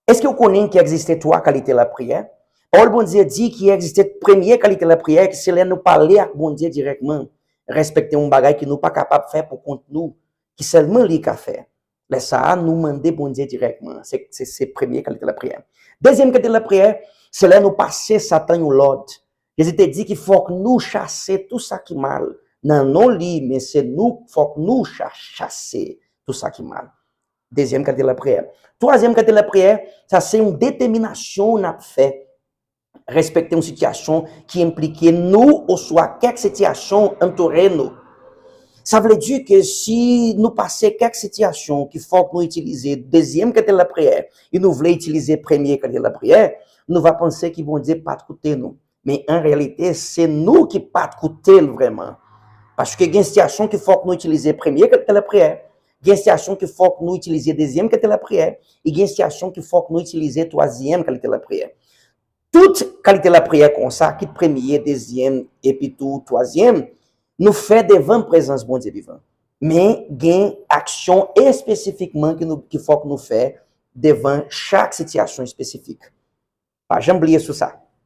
Est-ce que vous connaissez qu'il existe trois qualités de la prière? Paul bon Dieu dit qu'il existe première qualité de la prière, que c'est là nous parler avec bon Dieu directement, respecter un bagage que nous pas capable de faire pour compte nous, qui seulement lui qu'a faire. Là ça nous demander bon Dieu directement, c'est première qualité de la prière. Deuxième qualité de la prière, c'est là nous passer Satan ou l'ordre. Jésus te dit qu'il faut que nous chasser tout ça qui est mal. Non, non lui, mais c'est nous, faut que nous chasser tout ça qui est mal. Deuxième qualité de la prière. Troisième qualité de la prière, ça c'est une détermination à faire. Respecter une situation qui implique nous ou soit quelques situations entourées nous. Ça veut dire que si nous passons quelques situations qu'il faut que nous utiliser deuxième qualité de la prière, et nous voulons utiliser première qualité de la prière, nous va penser qu'ils vont dire pas de côté nous. Mais en réalité, c'est nous qui pas de côté vraiment. Parce que il y a une situation qu'il faut que nous utiliser première qualité de la prière. Il y a une situation qu'il faut que nous utiliser deuxième qualité de la prière. Et il y a une situation qu'il faut que nous utiliser troisième qualité de la prière. Toute qualité de la prière comme ça, qui premier, deuxième, et puis tout, troisième, nous fait devant présence bon Dieu vivant. Mais il y a une action spécifiquement qu'il faut que nous fassions devant chaque situation spécifique. Pas jamais oublier sur ça.